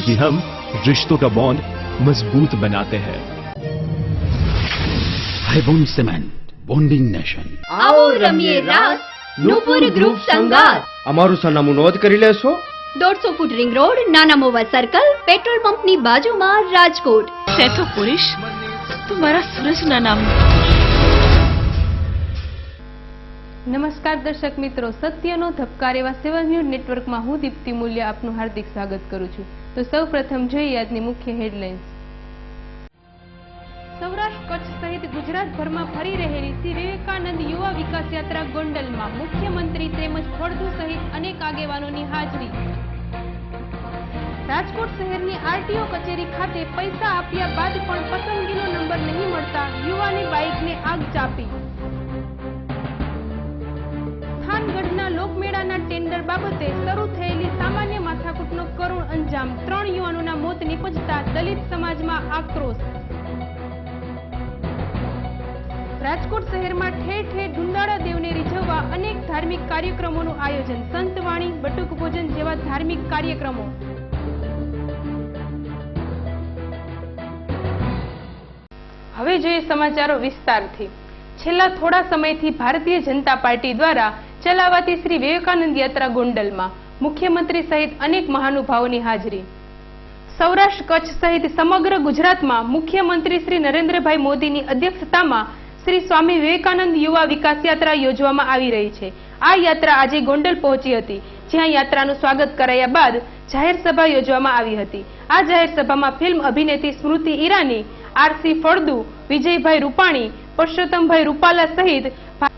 क्योंकि हम रिश्तों का बॉन्ड मजबूत बनाते हैं। हाईबॉन्ड सीमेंट, बॉन्डिंग नेशन। आओ रमीए रास, नुपुर ग्रुप संगात। અમારું સરનામું નોંધ કરી લેશો। 150 ફૂટ રિંગ રોડ, નાના મોવા સર્કલ, પેટ્રોલ પંપની બાજુમાં, રાજકોટ। સેતો પુરુષ તું મારા સૂરજના નામ। નમસ્કાર દર્શક મિત્રો, સત્યનો ધબકાર એવા 7 ન્યૂઝ નેટવર્કમાં હું દીપ્તિ મૂલ્ય આપનું હાર્દિક સ્વાગત કરું છું। તો સૌપ્રથમ જોઈએ આજની મુખ્ય હેડલાઇન્સ। સૌરાષ્ટ્ર કચ્છ સહિત ગુજરાતભરમાં ફરી રહેલી શ્રી વિવેકાનંદ યુવા વિકાસ યાત્રા ગોંડલમાં મુખ્યમંત્રી તેમજ ફળદુ સહિત અનેક આગેવાનોની હાજરી। રાજકોટ શહેરની આરટીઓ કચેરી ખાતે પૈસા આપ્યા બાદ પણ પસંદગીનો નંબર નહીં મળતા યુવાને બાઇકને આગ ચાપી। થાનગઢના લોકમેળાના ટેન્ડર બાબતે શરૂ થયેલી સામાન્ય માથાકૂટનો કરુણ અંજામ, 3 યુવાનોના મોત નિપજતા દલિત સમાજમાં આક્રોશ। રાજકોટ શહેરમાં ઠેર ઠેર ઢુંડાળા દેવને રીઝવવા અનેક ધાર્મિક કાર્યક્રમોનું આયોજન, સંતવાણી, બટુક ભોજન જેવા ધાર્મિક કાર્યક્રમો। હવે જોઈએ સમાચારો વિસ્તારથી। છેલ્લા થોડા સમયથી ભારતીય જનતા પાર્ટી દ્વારા ચલાવાતી શ્રી વિવેકાનંદ યાત્રા ગોંડલમાં મુખ્યમંત્રી સહિત અનેક મહાનુભાવોની હાજરી। સૌરાષ્ટ્ર કચ્છ સહિત સમગ્ર ગુજરાતમાં મુખ્યમંત્રી શ્રી નરેન્દ્રભાઈ મોદીની અધ્યક્ષતામાં શ્રી સ્વામી વિવેકાનંદ યુવા વિકાસ યાત્રા યોજવામાં આવી રહી છે। આ યાત્રા આજે ગોંડલ પહોંચી હતી, જ્યાં યાત્રાનું સ્વાગત કરાયા બાદ જાહેર સભા યોજવામાં આવી હતી। આ જાહેર સભામાં ફિલ્મ અભિનેત્રી સ્મૃતિ ઈરાની, આરસી ફળદુ, વિજયભાઈ રૂપાણી, પરસોત્તમભાઈ રૂપાલા સહિત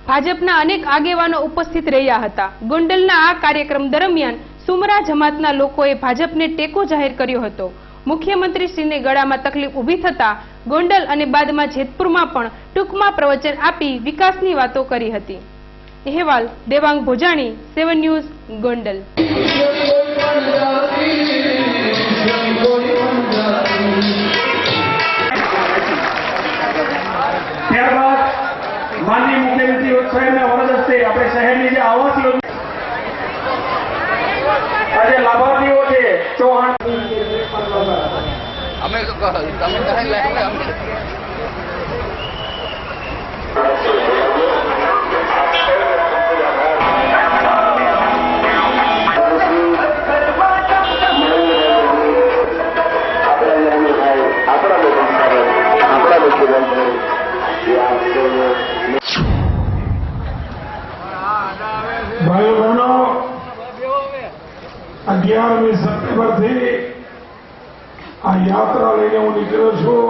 ભાજપના અનેક આગેવાનો ઉપસ્થિત રહ્યા હતા। ગોંડલના આ કાર્યક્રમ દરમિયાન સુમરા જમાતના લોકોએ ભાજપને ટેકો જાહેર કર્યો હતો। મુખ્યમંત્રીશ્રીને ગળામાં તકલીફ ઊભી થતા ગોંડલ અને બાદમાં જેતપુરમાં પણ ટૂંકમાં પ્રવચન આપી વિકાસની વાતો કરી હતી। અહેવાલ દેવાંગ ભોજાણી, 7 ન્યૂઝ, ગોંડલ। ત્યારબાદ માનનીય મુખ્યમંત્રી સાહેબના વરદ હસ્તે આપણે શહેરની જે આવાસ યોજના આજે લાભાર્થીઓ છે ચૌહાણ અમે તમે ભાઈઓ બહેનો, 11મી સપ્ટેમ્બરથી આ યાત્રા લઈને હું નીકળ્યો છું।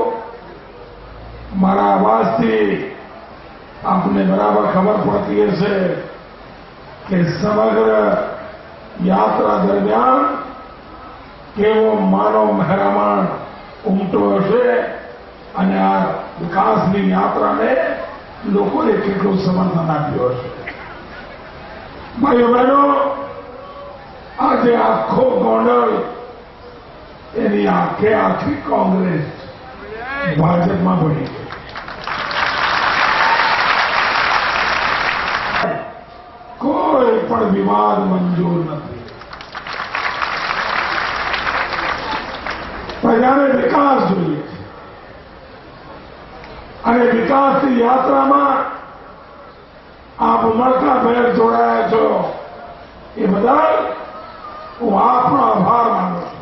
મારા અવાજથી આપને બરાબર ખબર પડતી હશે કે સમગ્ર યાત્રા દરમિયાન કેવો માનવ મહેરામણ ઉમટો હશે અને આ વિકાસની યાત્રાને લોકોએ કેટલું સમર્થન આપ્યું હશે। ભાઈઓ બહેનો, આજે આખો ગોંડલ એની આખી કોંગ્રેસ ભાજપમાં ભળી ગઈ। કોઈ પણ વિવાદ મંજૂર નથી। પ્રજાને વિકાસ જોઈએ છે અને વિકાસની યાત્રામાં આપ ઉમળકાભેર જોડાયા છો, એ બદલ હું આપનો આભાર માનું છું।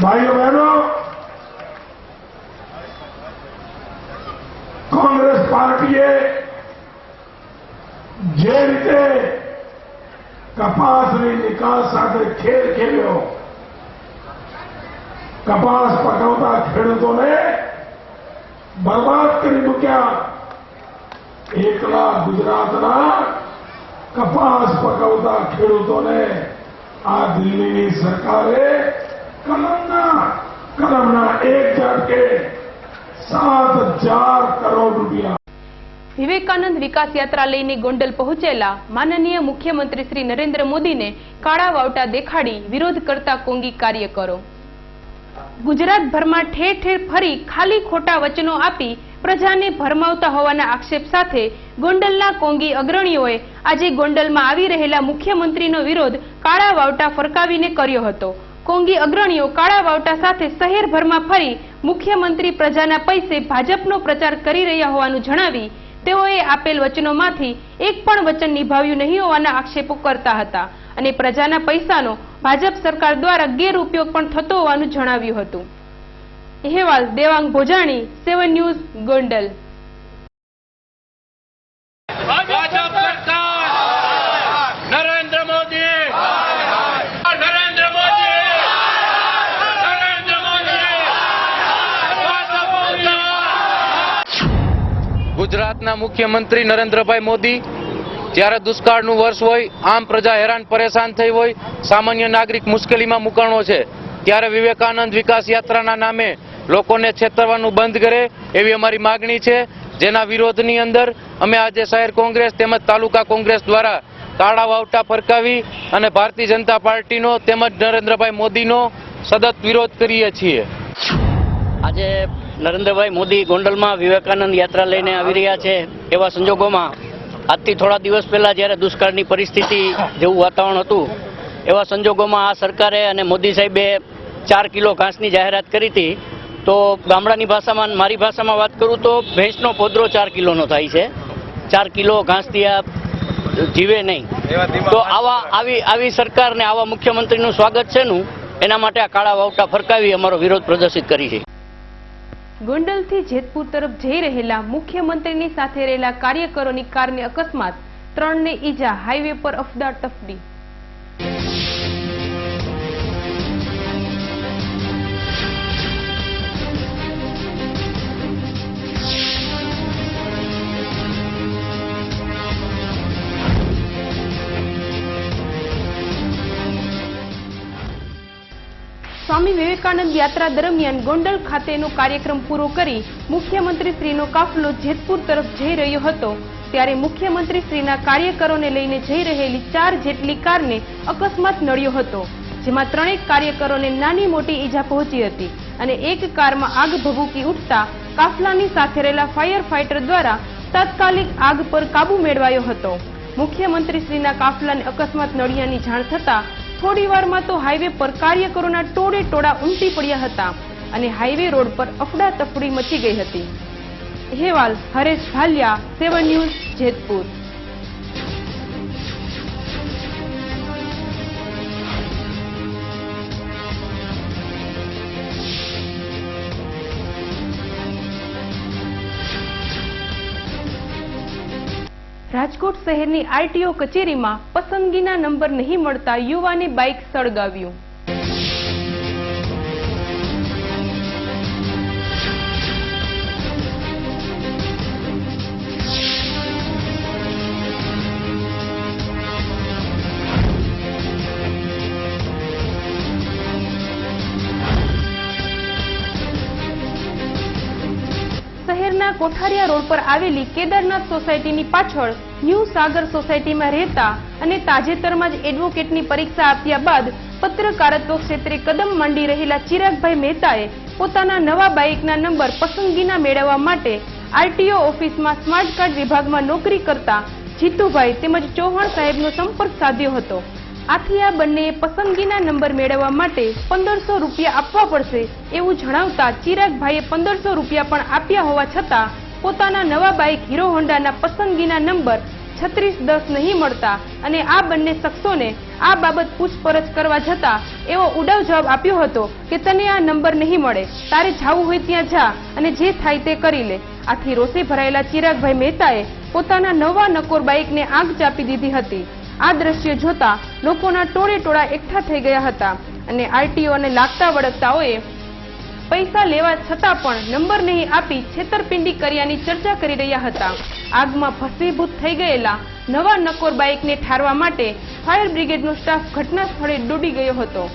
ભાઈઓ બહેનો, કોંગ્રેસ પાર્ટીએ જે રીતે કપાસની નિકાસ સાથે ખેલ ખેલ્યો, કપાસ પકવતા ખેડૂતોને બરબાદ કરી મૂક્યા। એકલા ગુજરાતના કપાસ પકવતા ખેડૂતોને આ દિલ્હીની સરકારે કલમના એક ઝટકે 7,000 કરોડ રૂપિયા। વિવેકાનંદ વિકાસ યાત્રા લઈને ગોંડલ પહોંચેલા માનનીય મુખ્યમંત્રી શ્રી નરેન્દ્ર મોદીને કાળા વાવટા દેખાડી વિરોધ કરતા કોંગી કાર્યકરો। ગુજરાતભરમાં ઠેર ઠેર ફરી ખાલી ખોટા વચનો આપી પ્રજાને ભરમાવતા હોવાના આક્ષેપ સાથે ગોંડલના કોંગી અગ્રણીઓએ આજે ગોંડલમાં આવી રહેલા મુખ્યમંત્રીનો વિરોધ કાળા વાવટા ફરકાવીને કર્યો હતો. કોંગી અગ્રણીઓ કાળા વાવટા સાથે શહેરભરમાં ફરી મુખ્યમંત્રી પ્રજાના પૈસે ભાજપનો પ્રચાર કરી રહ્યા હોવાનું જણાવી તેઓએ આપેલ વચનોમાંથી એક પણ વચન નિભાવ્યું નહીં હોવાના આક્ષેપો કરતા હતા અને પ્રજાના પૈસાનો ભાજપ સરકાર દ્વારા ગેરઉપયોગ પણ થતો હોવાનું જણાવ્યું હતું. અહેવાલ દેવાંગ ભોજાણી, 7 ન્યૂઝ, ગોંડલ. ભાજપ સરકાર નરેન્દ્ર મોદી નરેન્દ્ર મોદી નરેન્દ્ર મોદી ગુજરાતના મુખ્યમંત્રી નરેન્દ્રભાઈ મોદી જ્યારે દુષ્કાળનું વર્ષ હોય, આમ પ્રજા હેરાન પરેશાન થઈ હોય, સામાન્ય નાગરિક મુશ્કેલીમાં મુકાણો છે, ત્યારે વિવેકાનંદ વિકાસ યાત્રાના નામે લોકોને છેતરવાનું બંધ કરે એવી અમારી માગણી છે, જેના વિરોધની અંદર અમે આજે શહેર કોંગ્રેસ તેમજ તાલુકા કોંગ્રેસ દ્વારા કાળા વાવટા ફરકાવી અને ભારતીય જનતા પાર્ટીનો તેમજ નરેન્દ્રભાઈ મોદીનો સતત વિરોધ કરીએ છીએ. આજે નરેન્દ્રભાઈ મોદી ગોંડલમાં વિવેકાનંદ યાત્રા લઈને આવી રહ્યા છે. એવા સંજોગોમાં આજથી થોડા દિવસ પહેલા જ્યારે દુષ્કાળની પરિસ્થિતિ જેવું વાતાવરણ હતું, એવા સંજોગોમાં આ સરકારે અને મોદી સાહેબે 4 કિલો ઘાસની જાહેરાત કરી હતી. તો ગામડાની ભાષામાં, મારી ભાષામાં વાત કરું તો ભેંસનો પોદરો 4 કિલોનો થાય છે. 4 કિલો ઘાસથી આ જીવે નહીં. તો આવી સરકારને, આવા મુખ્યમંત્રીનું સ્વાગત છે નું, એના માટે આ કાળા વાવટા ફરકાવી અમારો વિરોધ પ્રદર્શિત કરી છે. ગોંડલથી જેતપુર તરફ જઈ રહેલા મુખ્યમંત્રીની સાથે રહેલા કાર્યકરોની કારને અકસ્માત, 3ને ઈજા, હાઈવે પર અફડાતફડી. સ્વામી વિવેકાનંદ યાત્રા દરમિયાન ગોંડલ ખાતેનો કાર્યક્રમ પૂરો કરી મુખ્યમંત્રી શ્રીનો કાફલો જેતપુર તરફ જઈ રહ્યો હતો ત્યારે મુખ્યમંત્રી શ્રીના કાર્યકરોને લઈને જઈ રહેલી 4 જેટલી કારને અકસ્માત નડ્યો હતો, જેમાં 3 કાર્યકરોને નાની મોટી ઈજા પહોંચી હતી અને એક કારમાં આગ ભભૂકી ઉઠતા કાફલાની સાથે રહેલા ફાયર ફાઈટર દ્વારા તાત્કાલિક આગ પર કાબુ મેળવાયો હતો. મુખ્યમંત્રી શ્રીના કાફલાને અકસ્માત નડ્યાની જાણ થતા થોડીવારમાં તો હાઈવે પર કાર્યકરોના ટોળે ટોળા ઉમટી પડ્યા હતા અને હાઈવે રોડ પર અફડાતફડી મચી ગઈ હતી. અહેવાલ હરેશ ભાલિયા, 7 ન્યૂઝ, જેતપુર. રાજકોટ શહેરની આરટીઓ કચેરીમાં પસંદગીના નંબર નહીં મળતા યુવાને બાઇક સળગાવ્યું. શહેરના કોઠારિયા રોડ પર આવેલી કેદારનાથ સોસાયટીની પાછળ ન્યૂ સાગર સોસાયટીમાં રહેતા અને તાજેતરમાં જ એડવોકેટની પરીક્ષા આપ્યા બાદ પત્રકારત્વ ક્ષેત્રે કદમ માંડી રહેલા ચિરાગભાઈ મહેતાએ પોતાના નવા બાઇકના નંબર પસંદગીના મેળવવા માટે આરટીઓ ઓફિસમાં સ્માર્ટ કાર્ડ વિભાગમાં નોકરી કરતા જીતુભાઈ તેમજ ચૌહાણ સાહેબનો સંપર્ક સાધ્યો હતો. આથી આ બંનેએ પસંદગીના નંબર મેળવવા માટે 1500 રૂપિયા આપવા પડશે એવું જણાવતા ચિરાગભાઈએ 1500 રૂપિયા પણ આપ્યા હોવા છતાં પોતાના નવા બાઇક હીરો હોન્ડાના પસંદગીના નંબર 3610 નહીં મળતા અને આ બંને શખ્સોને આ બાબત પૂછપરછ કરવા જતા એવો ઉડાવ જવાબ આપ્યો હતો કે તને આ નંબર નહીં મળે, તારે જાવું હોય ત્યાં જા અને જે થાય તે કરી લે. આથી રોષે ભરાયેલા ચિરાગભાઈ મહેતાએ પોતાના નવા નકોર બાઇકને આગ ચાપી દીધી હતી. આ દ્રશ્ય જોતા લોકોના ટોળે ટોળા એકઠા થઈ ગયા હતા અને આરટીઓ અને લાગતા વળગતાઓએ પૈસા લેવા છતાં પણ નંબર નહીં આપી છેતરપિંડી કર્યાની ચર્ચા કરી રહ્યા હતા. આગમાં ભસ્મીભૂત થઈ ગયેલા નવા નકોર બાઇકને ઠારવા માટે ફાયર બ્રિગેડનો સ્ટાફ ઘટના સ્થળે દોડી ગયો હતો.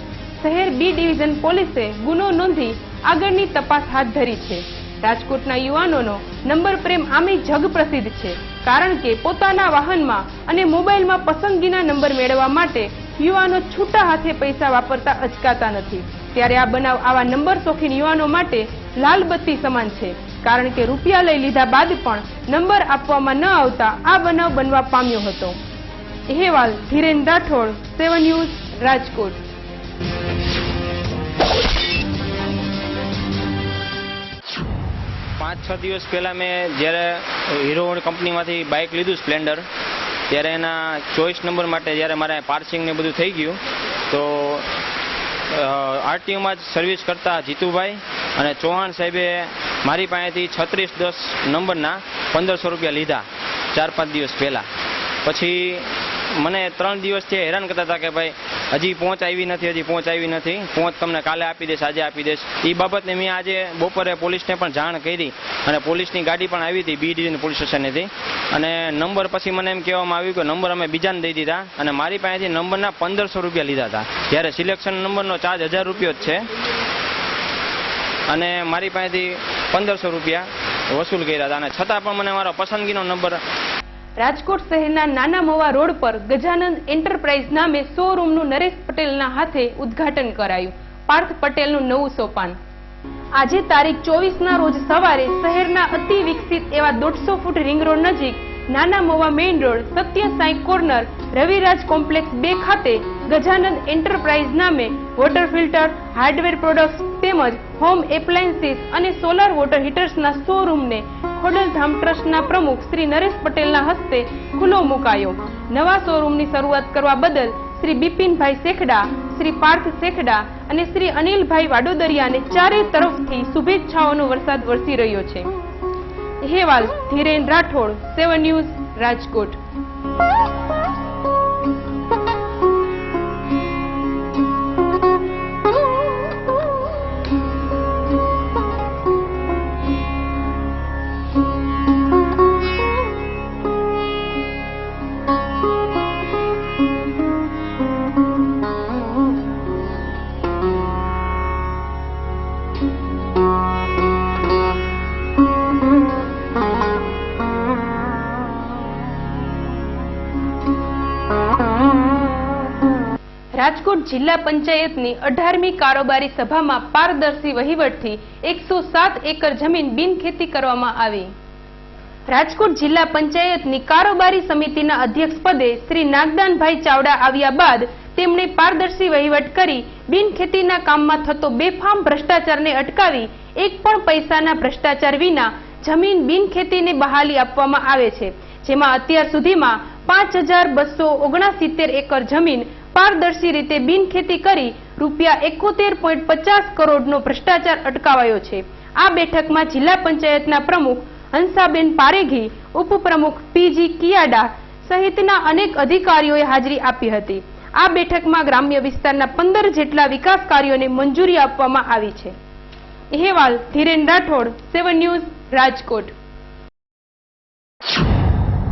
શહેર બી ડિવિઝન પોલીસે ગુનો નોંધી આગળની તપાસ હાથ ધરી છે. રાજકોટના યુવાનોનો નંબર પ્રેમ આમે જગ પ્રસિદ્ધ છે, કારણ કે પોતાના વાહનમાં અને મોબાઈલમાં પસંદગીના નંબર મેળવવા માટે યુવાનો છૂટા હાથે પૈસા વાપરતા અચકાતા નથી. ત્યારે આ બનાવ આવા નંબર શોખીન યુવાનો માટે લાલ બત્તી સમાન છે. કારણ કે રૂપિયા લઈ લીધા બાદ પણ નંબર આપવામાં ન આવતા આ બનાવ બનવા પામ્યો હતો. અહેવાલ ધીરેન રાઠોડ, 7 ન્યૂઝ, રાજકોટ. પાંચ છ દિવસ પહેલાં મેં જ્યારે હીરો કંપનીમાંથી બાઇક લીધું સ્પ્લેન્ડર, ત્યારે એના ચોઈસ નંબર માટે જ્યારે મારે પાર્સિંગ ને બધું થઈ ગયું તો આરટીઓમાં જ સર્વિસ કરતા જીતુભાઈ અને ચૌહાણ સાહેબે મારી પાસેથી 3610 નંબરના 1500 રૂપિયા લીધા 4-5 દિવસ પહેલાં. પછી મને 3 દિવસથી હેરાન કરતા હતા કે ભાઈ હજી પહોંચ આવી નથી, પહોંચ તમને કાલે આપી દઈશ, આજે આપી દઈશ. એ બાબતને મેં આજે બપોરે પોલીસને પણ જાણ કરી અને પોલીસની ગાડી પણ આવી હતી બી ડિવિઝન પોલીસ સ્ટેશનેથી. અને નંબર પછી મને એમ કહેવામાં આવ્યું કે નંબર અમે બીજાને દઈ દીધા અને મારી પાસેથી નંબરના 1500 રૂપિયા લીધા હતા, જ્યારે સિલેક્શન નંબરનો ચાર્જ 1000 રૂપિયો જ છે અને મારી પાસેથી 1500 રૂપિયા વસૂલ કર્યા હતા અને છતાં પણ મને મારો પસંદગીનો નંબર. રાજકોટ શહેરના નાના મવા રોડ પર ગજાનંદ એન્ટરપ્રાઇઝ નામે શોરૂમનું નરેશ પટેલના હાથે ઉદ્ઘાટન કરાયું. પાર્થ પટેલનું નવું સોપાન. આજે તારીખ 24ના રોજ સવારે શહેરના અતિ વિકસિત એવા 150 ફૂટ રિંગ રોડ નજીક નાના મવા મેઇન રોડ સત્ય સાંઈ કોર્નર રવિરાજ કોમ્પ્લેક્સ 2 ખાતે ગજાનંદ એન્ટરપ્રાઇઝ નામે વોટર ફિલ્ટર, હાર્ડવેર પ્રોડક્ટ્સ તેમજ હોમ એપ્લાયન્સીસ અને સોલાર વોટર હીટર્સના શોરૂમને ખોડલધામ ટ્રસ્ટના પ્રમુખ શ્રી નરેશ પટેલના હસ્તે ખુલ્લો મુકાયો. નવા શોરૂમની શરૂઆત કરવા બદલ શ્રી બિપિનભાઈ શેખડા, શ્રી પાર્થ શેખડા અને શ્રી અનિલભાઈ વાડોદરિયાને ચારે તરફથી શુભેચ્છાઓનો વરસાદ વરસી રહ્યો છે. અહેવાલ ધીરેન રાઠોડ, 7 ન્યૂઝ, રાજકોટ. રાજકોટ જિલ્લા પંચાયતની 18મી કારોબારી સભામાં પારદર્શી વહીવટથી 107 એકર જમીન બિનખેતી કરવામાં આવી. રાજકોટ જિલ્લા પંચાયતની કારોબારી સમિતિના અધ્યક્ષ પદે શ્રી નાગદાનભાઈ ચાવડા આવ્યા બાદ તેમણે પારદર્શી વહીવટ કરી બિનખેતીના કામમાં થતો બેફામ ભ્રષ્ટાચારને અટકાવી એક પણ પૈસાના ભ્રષ્ટાચાર વિના જમીન બિનખેતીને બહાલી આપવામાં આવે છે, જેમાં અત્યાર સુધીમાં 5269 એકર જમીન પારદર્શી રીતે બિનખેતી કરી રૂપિયા 71.50 કરોડનો ભ્રષ્ટાચાર અટકાવાયો છે. આ બેઠકમાં જિલ્લા પંચાયતના પ્રમુખ હંસાબેન પારેઘી, ઉપપ્રમુખ પીજી કિયાડા સહિતના અનેક અધિકારીઓએ હાજરી આપી હતી. આ બેઠકમાં ગ્રામ્ય વિસ્તારના 15 જેટલા વિકાસ કાર્યોને મંજૂરી આપવામાં આવી છે. અહેવાલ ધીરેન રાઠોડ, 7 ન્યૂઝ, રાજકોટ.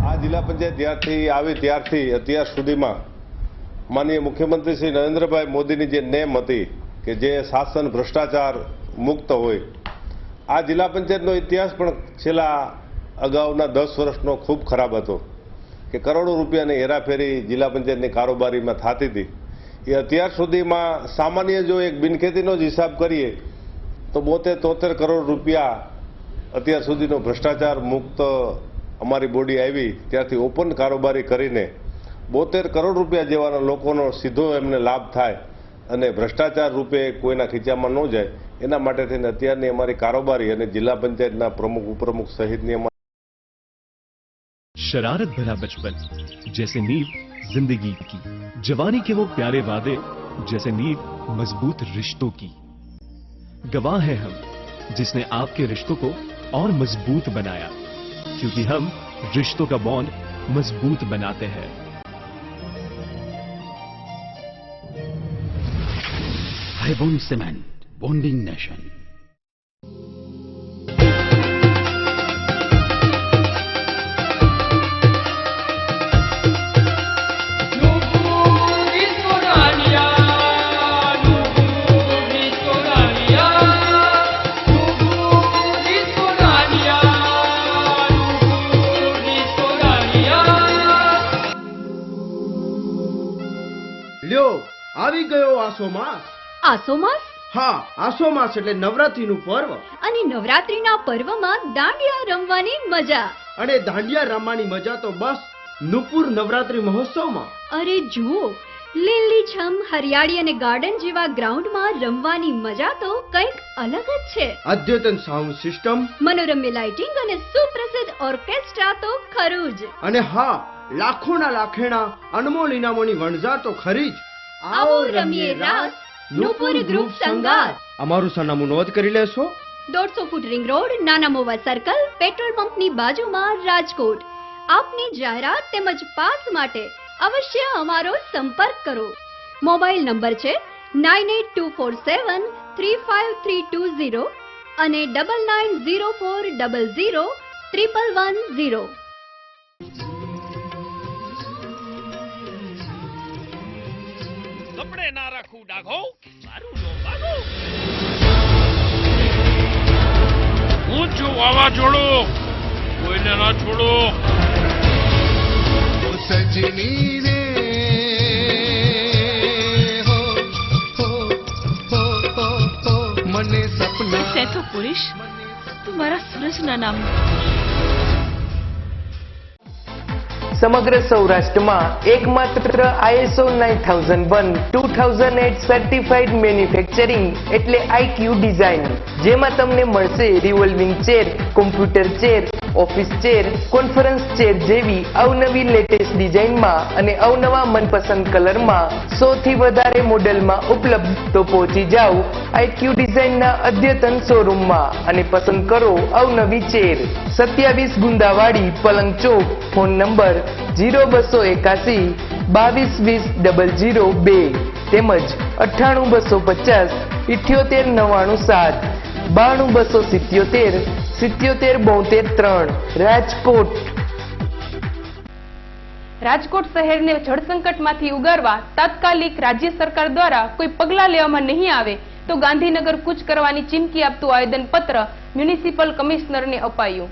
આ જિલ્લા પંચાયત જ્યારથી આવી ત્યારથી અત્યાર સુધીમાં માનનીય મુખ્યમંત્રી શ્રી નરેન્દ્રભાઈ મોદીની જે નેમ હતી કે જે શાસન ભ્રષ્ટાચાર મુક્ત હોય, આ જિલ્લા પંચાયતનો ઇતિહાસ પણ છેલ્લા અગાઉના 10 વર્ષનો ખૂબ ખરાબ હતો કે કરોડો રૂપિયાની હેરાફેરી જિલ્લા પંચાયતની કારોબારીમાં થતી હતી. એ અત્યાર સુધીમાં સામાન્ય જો એક બિનખેતીનો જ હિસાબ કરીએ તો 72-73 કરોડ રૂપિયા અત્યાર સુધીનો ભ્રષ્ટાચાર મુક્ત અમારી બોડી આવી ત્યારથી ઓપન કારોબારી કરીને 72 કરોડ રૂપિયા જેવાના લોકોનો સીધો એમને લાભ થાય અને ભ્રષ્ટાચાર રૂપે કોઈના ખીચામાં ન જાય એના માટે થઈને અત્યારની અમારી કારોબારી અને જિલ્લા પંચાયતના પ્રમુખ ઉપપ્રમુખ સહિતની शरारत भरा बचपन जैसे नींव जिंदगी की, जवानी के वो प्यारे वादे जैसे नींव मजबूत रिश्तों की. गवाह है हम जिसने आपके रिश्तों को और मजबूत बनाया, क्योंकि हम रिश्तों का बॉन्ड मजबूत बनाते हैं. Highbond Cement, bonding nation. લ્યો આવી ગયો આસો માસ. આસો માસ હા, આસો માસ એટલે નવરાત્રીનું પર્વ. અને નવરાત્રીના પર્વમાં દાંડિયા રમવાની મજા. અને દાંડિયા રમવાની મજા તો બસ નુપુર નવરાત્રી મહોત્સવમાં. અરે જુઓ, લીલીછમ હરિયાળી અને ગાર્ડન જેવા ગ્રાઉન્ડમાં રમવાની મજા તો કંઈક અલગ જ છે. અદ્યતન સાઉન્ડ સિસ્ટમ, મનોરમ્ય લાઇટિંગ અને સુપ્રસિદ્ધ ઓર્કેસ્ટ્રા તો ખરું જ. અને હા, લાખોના લાખેણા અનમોલ ઇનામોની વણઝાર તો ખરી જ. આવો રમીએ રાસ, નુપુર ગ્રુપ સંગાત. અમારું સરનામું નોંધ કરી લેશો. 150 ફૂટ રિંગ રોડ, નાના મોવા સર્કલ, પેટ્રોલ પંપની બાજુમાં, રાજકોટ. આપની જાહેરાત તેમજ પાસ માટે અવશ્ય અમારો સંપર્ક કરો. મોબાઈલ નંબર છે 9824735320 અને 9904001110. કપડે ના રાખું ડાઘો, મારું નો ભાગો. હું છું વાવાઝોડું, કોઈને ના છોડો. સજની રે હો હો હો હો મને સપના. સેતો પુરુષ, તું મારા સૂરજના નામ. સમગ્ર સૌરાષ્ટ્રમાં એકમાત્ર ISO 9001-2008 સર્ટિફાઈડ મેન્યુફેક્ચરિંગ એટલે IQ ડિઝાઇન, જેમાં તમને મળશે revolving chair, computer chair, office chair, conference chair જેવી અવનવી લેટેસ્ટ ડિઝાઇનમાં અને અવનવા મનપસંદ કલરમાં 100 થી વધારે મોડેલમાં ઉપલબ્ધ. તો પહોંચી જાઓ IQ ડિઝાઇનના અદ્યતન શોરૂમમાં અને પસંદ કરો અવનવી ચેર. 27 ગુંદાવાડી, પલંગ ચોક. ફોન નંબર 0281 2220 002 તેમજ 98250 7899 92277 7772 રાજકોટ. રાજકોટ શહેરને જળસંકટમાંથી ઉગારવા તાત્કાલિક રાજ્ય સરકાર દ્વારા કોઈ પગલાં લેવામાં નહીં આવે તો ગાંધીનગર કૂચ કરવાની ચીમકી આપતું આવેદનપત્ર મ્યુનિસિપલ કમિશનરને અપાયું.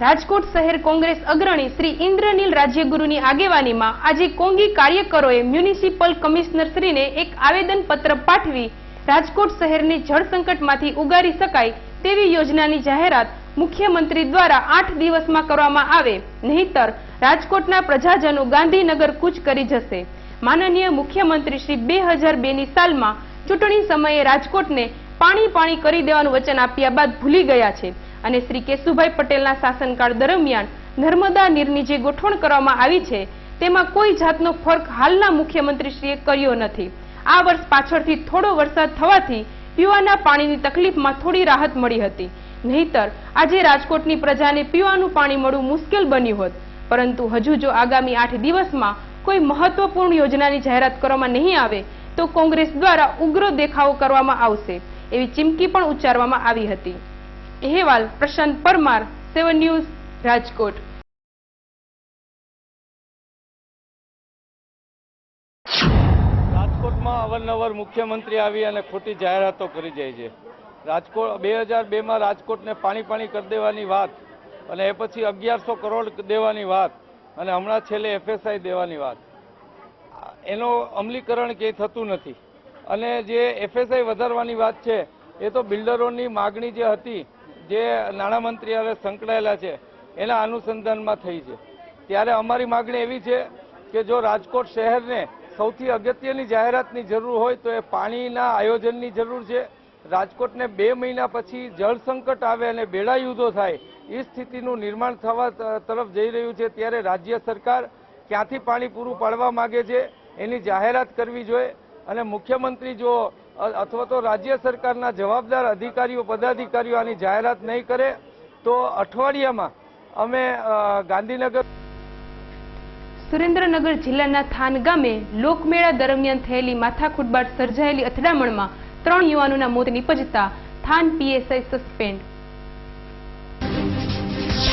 રાજકોટ શહેર કોંગ્રેસ અગ્રણી શ્રી ઇન્દ્રનીલ રાજ્યગુરુની આગેવાનીમાં આજે કોંગી કાર્યકરોએ મ્યુનિસિપલ કમિશનરશ્રીને એક આવેદનપત્ર પાઠવી રાજકોટ શહેરને જળસંકટમાંથી ઉગારી શકાય તેવી યોજનાની જાહેરાત મુખ્યમંત્રી દ્વારા 8 દિવસમાં કરવામાં આવે, નહીંતર રાજકોટના પ્રજાજનો ગાંધીનગર કૂચ કરી જશે. માનનીય મુખ્યમંત્રી શ્રી 2002ની સાલમાં ચૂંટણી સમયે રાજકોટને પાણી કરી દેવાનું વચન આપ્યા બાદ ભૂલી ગયા છે અને શ્રી કેશુભાઈ પટેલના શાસનકાળ દરમિયાન નર્મદા નીરની જે ગોઠવણ કરવામાં આવી છે તેમાં કોઈ જાતનો ફરક હાલના મુખ્યમંત્રીશ્રીએ કર્યો નથી. આ વર્ષ પાછળથી થોડો વરસાદ થવાથી પીવાના પાણીની તકલીફમાં થોડી રાહત મળી હતી, નહીંતર આજે રાજકોટની પ્રજાને પીવાનું પાણી મળવું મુશ્કેલ બન્યું હોત. પરંતુ હજુ જો આગામી 8 દિવસમાં કોઈ મહત્વપૂર્ણ યોજનાની જાહેરાત કરવામાં નહીં આવે તો કોંગ્રેસ દ્વારા ઉગ્ર દેખાવો કરવામાં આવશે એવી ચીમકી પણ ઉચ્ચારવામાં આવી હતી. અહેવાલ પ્રશાંત પરમાર, 7 ન્યૂઝ, રાજકોટ. રાજકોટમાં અવારનવાર મુખ્યમંત્રી આવી અને ખોટી જાહેરાતો કરી જાય છે. રાજકોટ 2002માં રાજકોટને પાણી કરી દેવાની વાત અને એ પછી 1100 કરોડ દેવાની વાત અને હમણાં છેલ્લે FSI દેવાની વાત. એનો અમલીકરણ ક્યાંય થતું નથી અને જે FSI વધારવાની વાત છે એ તો બિલ્ડરોની માગણી જે હતી, જે નાણામંત્રી હવે સંકળાયેલા છે એના અનુસંધાનમાં થઈ છે. ત્યારે અમારી માગણી એવી છે કે જો રાજકોટ શહેરને સૌથી અગત્યની જાહેરાતની જરૂર હોય તો એ પાણીના આયોજનની જરૂર છે. રાજકોટને 2 મહિના પછી જળ સંકટ આવે અને બેડા યુદ્ધો થાય એ સ્થિતિનું નિર્માણ થવા તરફ જઈ રહ્યું છે. ત્યારે રાજ્ય સરકાર ક્યાંથી પાણી પૂરું પાડવા માંગે છે એની જાહેરાત કરવી જોઈએ અને મુખ્યમંત્રી જો અથવા તો રાજ્ય સરકારના જવાબદાર અધિકારીઓ પદાધિકારીઓ આની જાહેરાત નહીં કરે તો અઠવાડિયામાં અમે ગાંધીનગર. સુરેન્દ્રનગર જિલ્લાના થાન ગામે લોકમેળા દરમિયાન થયેલી માથાકૂટ બાદ સર્જાયેલી અથડામણમાં 3 યુવાનોના મોત નીપજતા થાન PSI સસ્પેન્ડ.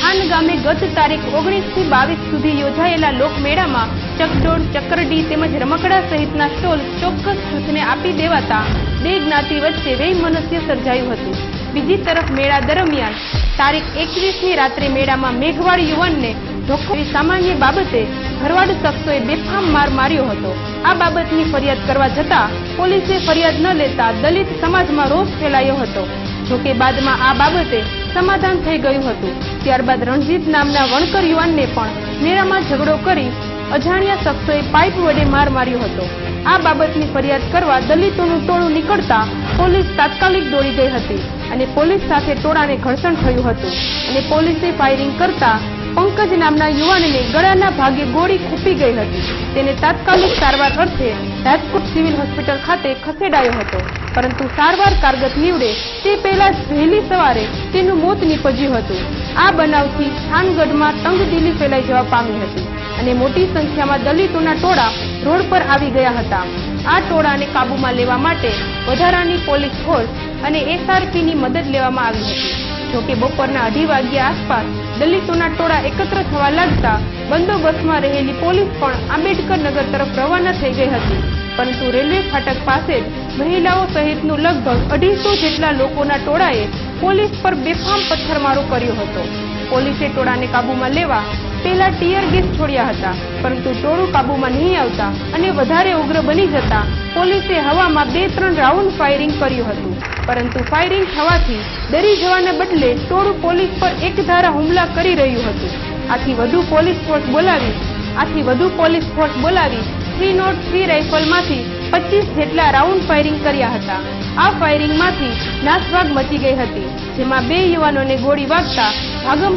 થાન ગામે ગત તારીખ 19 થી 22 સુધી યોજાયેલા લોકમેળામાં ચકડોળ, ચક્કરડી તેમજ રમકડા સહિતના સ્ટોલ ચોક્કસ જૂથને આપી દેવાતા 2 જ્ઞાતિ વચ્ચે વૈમનસ્ય સર્જાયું હતું. બીજી તરફ મેળા દરમિયાન તારીખ 21ની રાત્રે મેળામાં મેઘવાળ યુવાનને જોખમ સામાન્ય બાબતે ભરવાડ શખ્સોએ બેફામ માર માર્યો હતો. આ બાબતની ફરિયાદ કરવા જતાં પોલીસે ફરિયાદ ન લેતા દલિત સમાજમાં રોષ ફેલાયો હતો. જોકે બાદમાં આ બાબતે સમાધાન થઈ ગયું હતું. ત્યારબાદ રણજીત નામના વણકર યુવાનને પણ મેળામાં ઝઘડો કરી અજાણ્યા શખ્સોએ પાઇપ વડે માર માર્યો હતો. આ બાબતની ફરિયાદ કરવા દલિતોનું ટોળું નીકળતા પોલીસ તાત્કાલિક દોડી ગઈ હતી અને પોલીસ સાથે ટોળાને ઘર્ષણ થયું હતું અને પોલીસે ફાયરિંગ કરતા પંકજ નામના યુવાનને ગળાના ભાગે ગોળી ખૂપી ગઈ હતી. તેને તાત્કાલિક સારવાર અર્થે રાજકોટ સિવિલ હોસ્પિટલ ખાતે ખસેડાયો હતો, પરંતુ સારવાર કારગત નીવડે તે પહેલા જ વહેલી સવારે તેનું મોત નીપજ્યું હતું. આ બનાવથી થાનગઢમાં તંગદિલી ફેલાઈ જવા પામી હતી અને મોટી સંખ્યામાં દલિતોના ટોળા રોડ પર આવી ગયા હતા. આ ટોળાને કાબૂમાં લેવા માટે વધારાની પોલીસ ફોર્સ અને SRPની મદદ લેવામાં આવી હતી. જોકે બપોરના 2:30 વાગ્યા આસપાસ દલિતોના ટોળા એકત્ર થવા લાગતા બંદોબસ્તમાં રહેલી પોલીસ પણ આંબેડકર નગર તરફ રવાના થઈ ગઈ હતી, પરંતુ રેલવે ફાટક પાસે જ મહિલાઓ સહિતનું લગભગ 250 જેટલા લોકોના ટોળાએ પોલીસ પર બેફામ પથ્થરમારો કર્યો હતો. પોલીસે ટોળાને કાબૂમાં લેવા પહેલા ટીયર ગેસ છોડ્યા હતા, પરંતુ ટોળું કાબૂમાં નહીં આવતા અને વધારે ઉગ્ર બની જતા પોલીસે હવામાં 2-3 રાઉન્ડ ફાયરિંગ કર્યું હતું, પરંતુ ફાયરિંગ થવાથી ડરી જવાના બદલે ટોળું પોલીસ પર એકધારા હુમલા કરી રહ્યું હતું. આથી વધુ પોલીસ ફોર્સ બોલાવી 303 રાઇફલમાંથી 25 જેટલા રાઉન્ડ ફાયરિંગ કર્યા હતા. આ ફાયરિંગમાંથી નાસભાગ મચી ગઈ હતી, જેમાં 2 યુવાનોને ગોળી વાગતા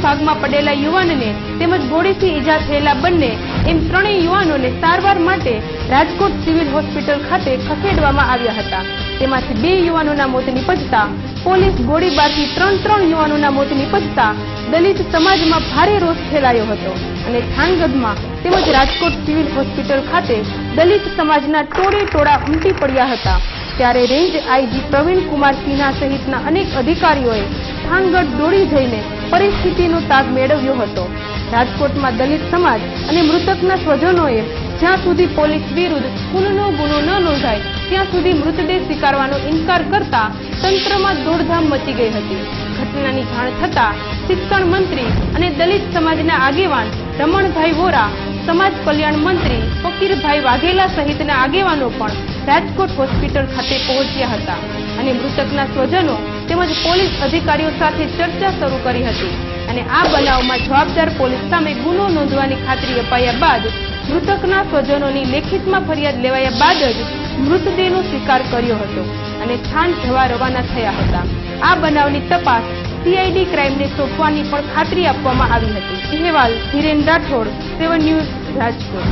ભાગમાં પડેલા યુવાનને તેમજ ગોળીથી ઈજા થયેલા બંને એમ 3 યુવાનોને સારવાર માટે રાજકોટ સિવિલ હોસ્પિટલ ખાતે ખસેડવામાં આવ્યા હતા. તેમાંથી 2 યુવાનોના મોત નીપજતા પોલીસ ગોળીબારથી 3 યુવાનોના મોત નીપજતા દલિત સમાજમાં ભારે રોષ ફેલાયો હતો અને થાનગઢમાં તેમજ રાજકોટ સિવિલ હોસ્પિટલ ખાતે દલિત સમાજના ટોળા ઉમટી પડ્યા હતા. ત્યારે રેન્જ આઈજી પ્રવીણકુમાર સિન્હા સહિતના અનેક અધિકારીઓએ થાનગઢ દોડી જઈને પરિસ્થિતિનો તાગ મેળવ્યો હતો. રાજકોટમાં દલિત સમાજ અને મૃતકના સ્વજનોએ જ્યાં સુધી પોલીસ વિરુદ્ધ ખૂનનો ગુનો ન નોંધાય ત્યાં સુધી મૃતદેહ સ્વીકારવાનો ઇનકાર કરતા તંત્રમાં દોડધામ મચી ગઈ હતી. ઘટનાની જાણ થતાં શિક્ષણ મંત્રી અને દલિત સમાજના આગેવાન રમણભાઈ વોરા, સમાજ કલ્યાણ મંત્રી ફકીરભાઈ વાઘેલા સહિતના આગેવાનો પણ રાજકોટ હોસ્પિટલ ખાતે પહોંચ્યા હતા અને મૃતકના સ્વજનો તેમજ પોલીસ અધિકારીઓ સાથે ચર્ચા શરૂ કરી હતી અને આ બનાવમાં જવાબદાર પોલીસ સામે ગુનો નોંધવાની ખાતરી અપાયા બાદ મૃતકના સ્વજનોની લેખિતમાં ફરિયાદ લેવાયા બાદ જ મૃતદેહનો સ્વીકાર કર્યો હતો અને થાન જવા રવાના થયા હતા. આ બનાવની તપાસ CID ક્રાઇમને સોંપવાની પણ ખાતરી આપવામાં આવી હતી. અહેવાલ ધીરેન રાઠોડ, 7 ન્યૂઝ, રાજકોટ.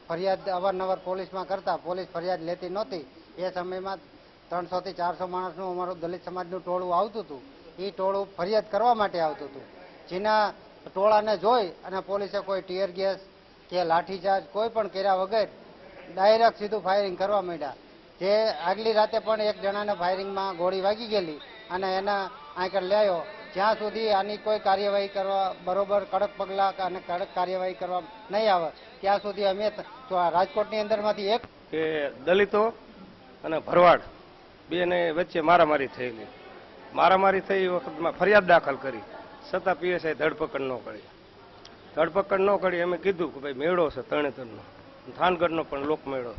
ફરિયાદ અવારનવાર પોલીસમાં કરતા પોલીસ ફરિયાદ લેતી નહોતી. એ સમયમાં 300 થી 400 માણસનું અમારું દલિત સમાજનું ટોળું આવતું હતું. એ ટોળું ફરિયાદ કરવા માટે આવતું હતું, જેના ટોળાને જોઈ અને પોલીસે કોઈ ટીયર ગેસ કે લાઠીચાર્જ કોઈ પણ કર્યા વગર ડાયરેક્ટ સીધું ફાયરિંગ કરવા માંડ્યા. જે આગલી રાતે પણ એક જણાને ફાયરિંગમાં ગોળી વાગી ગયેલી અને એના આગળ લાવ્યો. જ્યાં સુધી આની કોઈ કાર્યવાહી કરવા બરોબર કડક પગલાં અને કડક કાર્યવાહી કરવા નહીં આવે ત્યાં સુધી અમે રાજકોટની અંદરમાંથી એક કે દલિતો અને ભરવાડ બેને વચ્ચે મારામારી થયેલી. મારામારી થઈ વખતમાં ફરિયાદ દાખલ કરી, છતાં PSI ધરપકડ ન કરી. અમે કીધું કે ભાઈ મેળો છે તરણેતરનો, થાનગઢનો પણ લોકમેળો,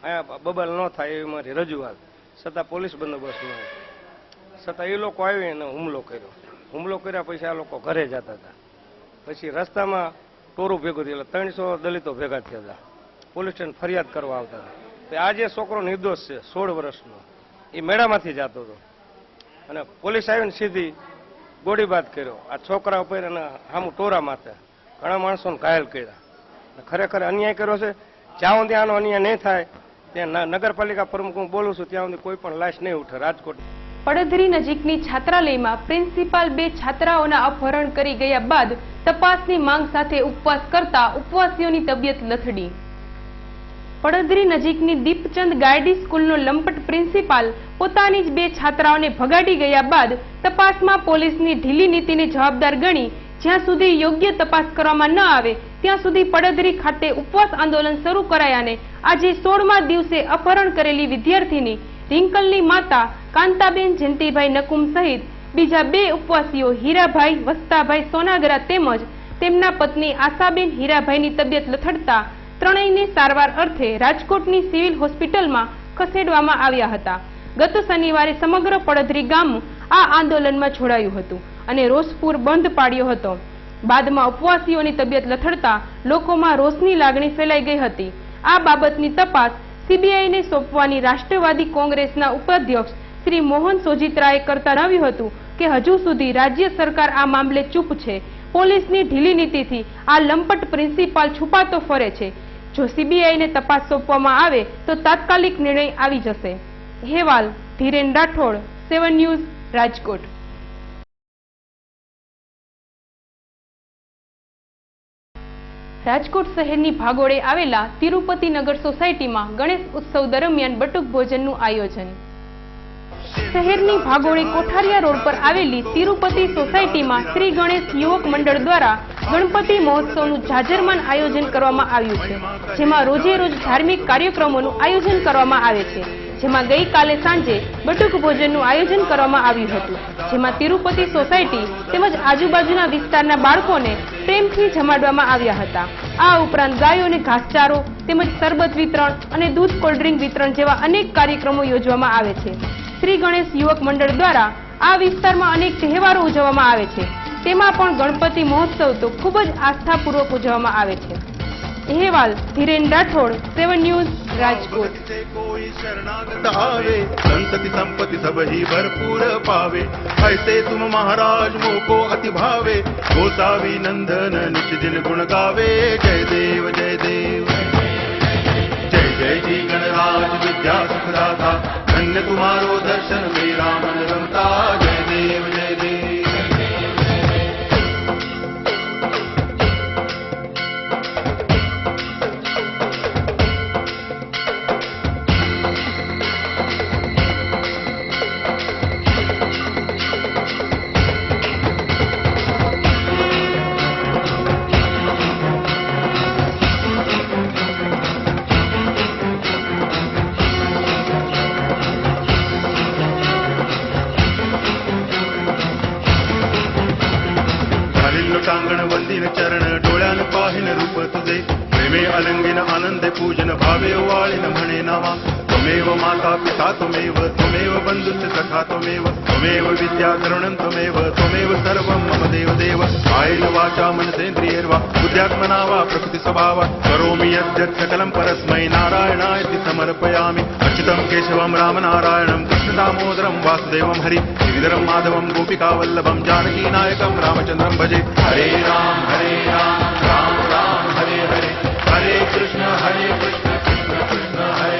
અહીંયા બબલ ન થાય એવી મારી રજૂઆત, છતાં પોલીસ બંદોબસ્ત ન હોય. છતાં એ લોકો આવી અને હુમલો કર્યા પછી આ લોકો ઘરે જતા હતા. પછી રસ્તામાં ટોરું ભેગું થયું, એટલે 300 દલિતો ભેગા થયા હતા. પોલીસ સ્ટેશન ફરિયાદ કરવા આવતા હતા. આ જે છોકરો નિર્દોષ છે 16 વર્ષનો, એ મેળામાંથી જતો હતો અને પોલીસ આવીને સીધી ગોળીબાર કર્યો આ છોકરા ઉપર અને સામું ટોરા માથે ઘણા માણસોને ઘાયલ કર્યા. ખરેખર અન્યાય કર્યો છે. જ્યાં સુધી આનો અન્યાય નહીં થાય ત્યાં નગરપાલિકા પ્રમુખ હું બોલું છું ત્યાં સુધી કોઈ પણ લાશ નહીં ઉઠે. રાજકોટ પડધરી નજીકની છાત્રાલયમાં પ્રિન્સિપાલ 2 છાત્રાઓના અપહરણ કરી ગયા બાદ તપાસની માંગ સાથે ઉપવાસ કરતા ઉપવાસીઓની તબિયત લથડી. પડધરી નજીકની દીપચંદ ગાયડી સ્કૂલનો લંપટ પ્રિન્સિપાલ પોતાની જ 2 છાત્રાઓને ભગાડી ગયા બાદ તપાસમાં પોલીસની ઢીલી નીતિને જવાબદાર ગણી જ્યાં સુધી યોગ્ય તપાસ કરવામાં ન આવે ત્યાં સુધી પડધરી ખાતે ઉપવાસ આંદોલન શરૂ કરાયાને આજે 16મા દિવસે અપહરણ કરેલી વિદ્યાર્થીની રિંકલની માતા કાંતાબેન જયંતિભાઈ નકુમ સહિત બીજા 2 ઉપવાસીઓ હીરાભાઈ વસ્તાભાઈ સોનાગરા તેમજ તેમના પત્ની આશાબેન હીરાભાઈની તબિયત લથડતા ત્રણેયને સારવાર અર્થે રાજકોટની સિવિલ હોસ્પિટલમાં ખસેડવામાં આવ્યા હતા. ગત શનિવારે સમગ્ર પડધરી ગામ આ આંદોલનમાં જોડાયું હતું અને રોષપૂર બંધ પાડ્યો હતો. બાદમાં ઉપવાસીઓની તબિયત લથડતા લોકોમાં રોષની લાગણી ફેલાઈ ગઈ હતી. આ બાબતની તપાસ સીબીઆઈને સોંપવાની રાષ્ટ્રવાદી કોંગ્રેસના ઉપાધ્યક્ષ શ્રી મોહન સોજિત્રાએ કરતા જણાવ્યું હતું કે હજુ સુધી રાજ્ય સરકાર આ મામલે ચૂપ છે. પોલીસની ઢીલી નીતિથી આ લંપટ પ્રિન્સિપાલ છુપાતો ફરે છે. જો સીબીઆઈને તપાસ સોંપવામાં આવે તો તાત્કાલિક નિર્ણય આવી જશે. અહેવાલ ધીરેન રાઠોડ, 7 ન્યૂઝ, રાજકોટ. રાજકોટ શહેરની ભાગોળે આવેલા તિરુપતિ નગર સોસાયટીમાં ગણેશ ઉત્સવ દરમિયાન બટુક ભોજનનું આયોજન. શહેરની ભાગોળે કોઠારિયા રોડ પર આવેલી તિરુપતિ સોસાયટીમાં શ્રી ગણેશ યુવક મંડળ દ્વારા ગણપતિ મહોત્સવનું જાજરમાન આયોજન કરવામાં આવ્યું છે, જેમાં રોજે રોજ ધાર્મિક કાર્યક્રમોનું આયોજન કરવામાં આવે છે. જેમાં ગઈકાલે સાંજે બટુક ભોજનનું આયોજન કરવામાં આવ્યું હતું, જેમાં તિરુપતિ સોસાયટી તેમજ આજુબાજુના વિસ્તારના બાળકોને પ્રેમથી જમાડવામાં આવ્યા હતા. આ ઉપરાંત ગાયોને ઘાસચારો તેમજ શરબત વિતરણ અને દૂધ કોલ્ડ્રિંક વિતરણ જેવા અનેક કાર્યક્રમો યોજવામાં આવે છે. શ્રી ગણેશ યુવક મંડળ દ્વારા આ વિસ્તારમાં અનેક તહેવારો ઉજવવામાં આવે છે, તેમાં પણ ગણપતિ મહોત્સવ તો ખૂબ જ આસ્થાપૂર્વક ઉજવવામાં આવે છે. अहेवाल धीरेन राठौड़, 7 न्यूज, राजकोट। कोई शरणागत आवे, संतति संपत्ति सब ही भरपूर पावे, ऐसे तुम महाराज मोको अति भावे, गोसावी नंदन नित्य दिन गुण गावे, जय देव जय देव, जय जय जी गणराज विद्या सुखदाता, धन्य तुम्हारो दर्शन मेरा मन रमता, जय देव जय देव। टांगण वंदिन चरण डोळ्यान पाहिन रूप तुझे, प्रेमे अलंगिन आनंदे पूजन भावे वाळिन म्हणे नावा, त्वमेव माता पिता त्वमेव, त्वमेव बंधुश्च सखा त्वमेव, त्वमेव विद्या करुणं त्वमेव, त्वमेव सर्वं मम देव देव, कायेन वाचा मनसेन्द्रियैर्वा बुद्ध्यात्मना वा प्रकृति स्वभावा, करोमि यद्यत् सकलं परस्मै नारायणायति समर्पयामि, अच्युतं केशवं रामनारायणं कृष्ण दामोदरं वासुदेवं हरि श्रीधरं माधवं गोपिकावल्लभं जानकी नायकं रामचन्द्रं भजे। हरे राम राम राम हरे हरे, हरे कृष्ण कृष्ण कृष्ण हरे।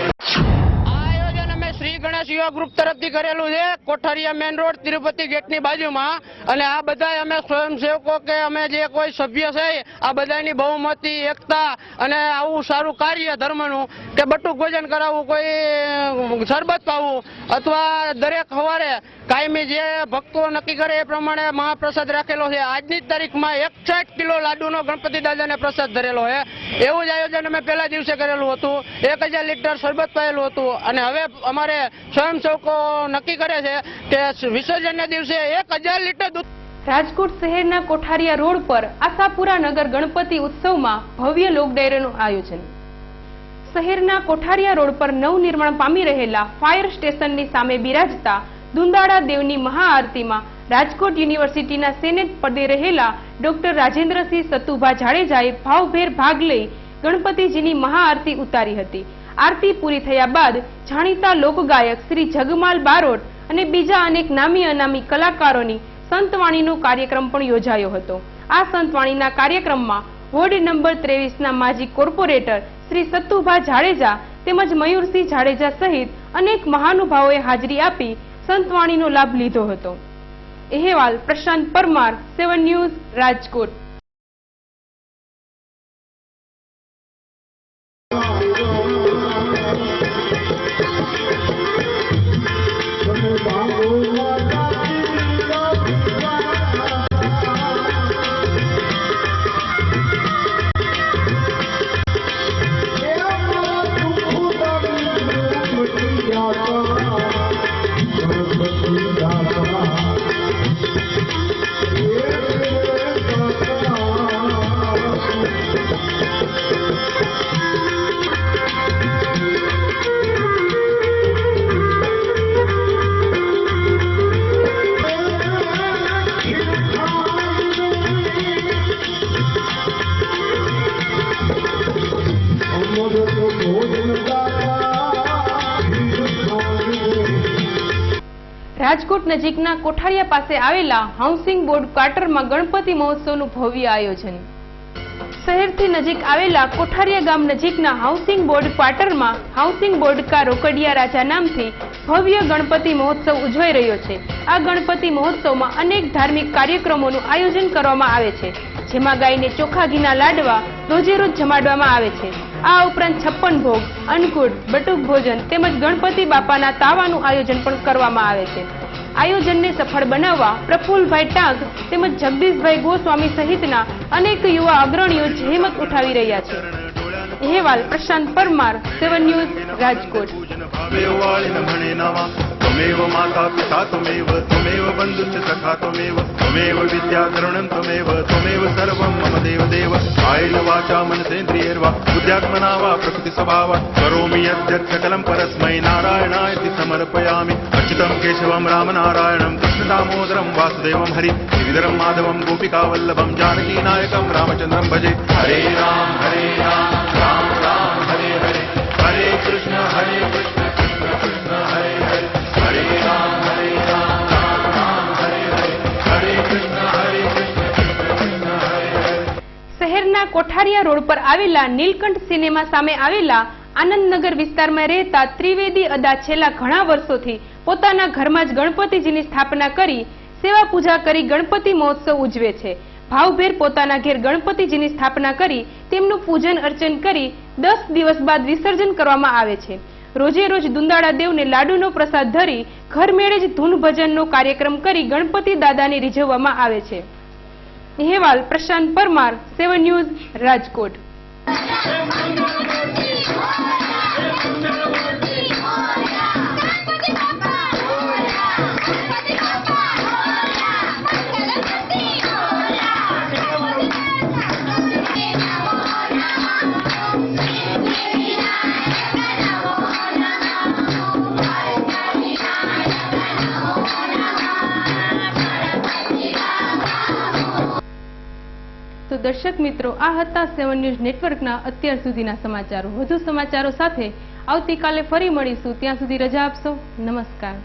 आयोजन में श्री गणेश युवा ग्रुप तरफથી કરેલું છે, કોઠારિયા મેન રોડ તિરુપતિ ગેટની બાજુમાં, અને આ બધા અમે સ્વયંસેવકો કે અમે જે કોઈ સભ્ય છે આ બધાની બહુમતી એકતા અને આવું સારું કાર્ય ધર્મનું કે બટુક ભોજન કરાવવું, કોઈ શરબત પાવું અથવા દરેક સવારે કાયમી જે ભક્તો નક્કી કરે એ પ્રમાણે મહાપ્રસાદ રાખેલો છે। આજની તારીખમાં 61 કિલો લાડુનો ગણપતિ દાદાને પ્રસાદ ધરેલો છે। એવું જ આયોજન અમે પહેલા દિવસે કરેલું હતું, 1000 લીટર શરબત પાયેલું હતું, અને હવે અમારે સ્વયંસેવકો નક્કી કરે છે કે વિસર્જનના દિવસે 1000 લીટર દૂધ। રાજકોટ શહેરના કોઠારિયા રોડ પર આશાપુરા નગર ગણપતિ ઉત્સવમાં ભવ્ય લોક ડાયરાનું આયોજન। શહેરના કોઠારિયા રોડ પર નવનિર્માણ પામી રહેલા ફાયર સ્ટેશનની સામે બિરાજતા દુંદાળા દેવની મહાઆરતીમાં રાજકોટ યુનિવર્સિટીના સેનેટ પદે રહેલા ડોક્ટર રાજેન્દ્રસિંહ સતુભા જાડેજાએ ભાવભેર ભાગ લઈ ગણપતિજીની મહાઆરતી ઉતારી હતી। આરતી પૂરી થયા બાદ જાણીતા લોકગાયક શ્રી જગમાલ બારોટ અને બીજા અનેક નામી અનામી કલાકારોની સંતવાણીનો કાર્યક્રમ પણ યોજાયો હતો। આ સંતવાણીના કાર્યક્રમમાં વોર્ડ નંબર 23ના માજી કોર્પોરેટર શ્રી સતુભા જાડેજા તેમજ મયુરસિંહ જાડેજા સહિત અનેક મહાનુભાવોએ હાજરી આપી સંતવાણીનો લાભ લીધો હતો। અહેવાલ પ્રશાંત પરમાર, 7 ન્યૂઝ, રાજકોટ। Yeah. રાજકોટ નજીકના કોઠારિયા પાસે આવેલા હાઉસિંગ બોર્ડ ક્વાર્ટરમાં ગણપતિ મહોત્સવનું ભવ્ય આયોજન. શહેરથી નજીક આવેલા કોઠારિયા ગામ નજીકના હાઉસિંગ બોર્ડ ક્વાર્ટરમાં હાઉસિંગ બોર્ડ કા રોકડિયા રાજા નામથી ભવ્ય ગણપતિ મહોત્સવ ઉજવાઈ રહ્યો છે. આ ગણપતિ મહોત્સવમાં અનેક ધાર્મિક કાર્યક્રમોનું આયોજન કરવામાં આવે છે, જેમાં ગાયને ચોખા ઘીના લાડવા રોજે રોજ જમાડવામાં આવે છે. આ ઉપરાંત 56 ભોગ, અન્નકૂટ, બટુક ભોજન તેમજ ગણપતિ બાપાના તાવાનું આયોજન પણ કરવામાં આવે છે. આયોજનને સફળ બનાવવા પ્રફુલભાઈ ટાંક તેમજ જગદીશભાઈ ગોસ્વામી સહિતના અનેક યુવા અગ્રણીઓ જહેમત ઉઠાવી રહ્યા છે. અહેવાલ પ્રશાંત પરમાર, 7 ન્યૂઝ, રાજકોટ. त्वमेव माता पिता त्वमेव त्वमेव बन्धुश्च सखा त्वमेव त्वमेव विद्या द्रविणं त्वमेव त्वमेव सर्वं मम देवदेव कायेन वाचा मनसेन्द्रियैर्वा बुद्ध्यात्मना वा प्रकृतिस्वभावात् करोमि यद्यत् सकलं परस्मै नारायणायति समर्पयामि. अच्युतं केशवं रामनारायणं कृष्णदामोदरं वासुदेवं हरि श्रीधरं माधवं गोपिकावल्लभं जानकीनायकं रामचन्द्रं भजे. हरे राम राम राम हरे हरे, हरे कृष्ण कृष्ण कृष्ण हरे हरे, हरे राम राम राम हरे हरे, हरे कृष्ण कृष्ण कृष्ण हरे हरे. શહેરના કોઠારિયા રોડ પર આવેલા નીલકંઠ સિનેમા સામે આવેલા આનંદનગર વિસ્તારમાં રહેતા ત્રિવેદી અદા છેલ્લા ઘણા વર્ષોથી પોતાના ઘરમાં જ ગણપતિજીની સ્થાપના કરી સેવા પૂજા કરી ગણપતિ મહોત્સવ ઉજવે છે. ભાવભેર પોતાના ઘેર ગણપતિજીની સ્થાપના કરી તેમનું પૂજન અર્ચન કરી 10 દિવસ બાદ વિસર્જન કરવામાં આવે છે. રોજે રોજ દુંદાળા દેવને લાડુનો પ્રસાદ ધરી ઘર મેળે જ ધૂન ભજનનો કાર્યક્રમ કરી ગણપતિ દાદાને રીઝવવામાં આવે છે. અહેવાલ પ્રશાંત પરમાર, 7 ન્યૂઝ, રાજકોટ. તો દર્શક મિત્રો, આ હતા 7 ન્યૂઝ નેટવર્કના અત્યાર સુધીના સમાચારો. વધુ સમાચારો સાથે આવતીકાલે ફરી મળીશું. ત્યાં સુધી રજા આપશો. નમસ્કાર.